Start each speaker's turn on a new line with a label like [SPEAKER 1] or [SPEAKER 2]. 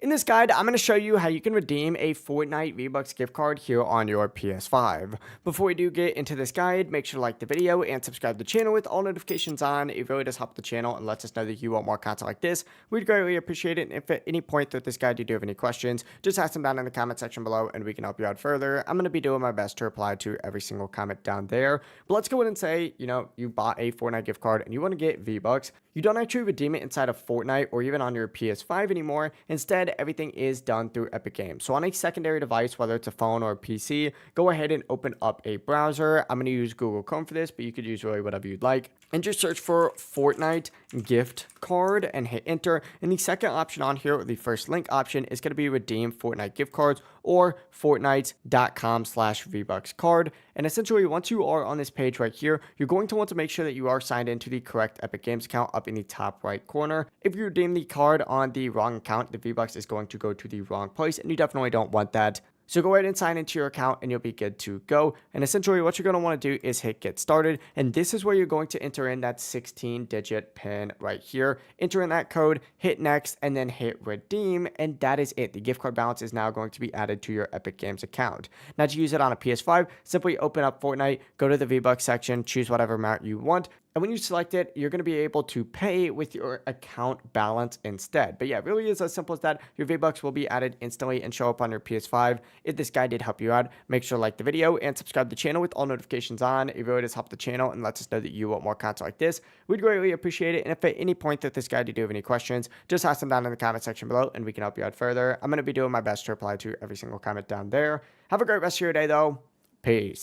[SPEAKER 1] In this guide, I'm going to show you how you can redeem a Fortnite Vbucks gift card here on your PS5. Before we do get into this guide, make sure to like the video and subscribe to the channel with all notifications on. It really does help the channel and lets us know that you want more content like this. We'd greatly appreciate it. And if at any point through this guide you do have any questions, just ask them down in the comment section below and we can help you out further. I'm going to be doing my best to reply to every single comment down there. But let's go ahead and say, you bought a Fortnite gift card and you want to get V-Bucks. You don't actually redeem it inside of Fortnite or even on your PS5 anymore. Instead, everything is done through Epic Games. So on a secondary device, whether it's a phone or a PC, go ahead and open up a browser. I'm going to use Google Chrome for this, but you could use really whatever you'd like. And just search for Fortnite gift card and hit enter. And the second option on here, or the first link option, is going to be redeem Fortnite gift cards or Fortnite.com/Vbucks card. And essentially, once you are on this page right here, you're going to want to make sure that you are signed into the correct Epic Games account up in the top right corner. If you redeem the card on the wrong account, the V-Bucks is going to go to the wrong place, and you definitely don't want that. So go ahead and sign into your account and you'll be good to go. And essentially what you're going to want to do is hit get started. And this is where you're going to enter in that 16-digit PIN right here. Enter in that code, hit next, and then hit redeem. And that is it. The gift card balance is now going to be added to your Epic Games account. Now to use it on a PS5, simply open up Fortnite, go to the V-Bucks section, choose whatever amount you want. And when you select it, you're going to be able to pay with your account balance instead. But yeah, it really is as simple as that. Your V-Bucks will be added instantly and show up on your PS5. If this guide did help you out, make sure to like the video and subscribe to the channel with all notifications on. It really does help the channel and lets us know that you want more content like this. We'd greatly appreciate it. And if at any point that this guide you do have any questions, just ask them down in the comment section below and we can help you out further. I'm going to be doing my best to reply to every single comment down there. Have a great rest of your day though. Peace.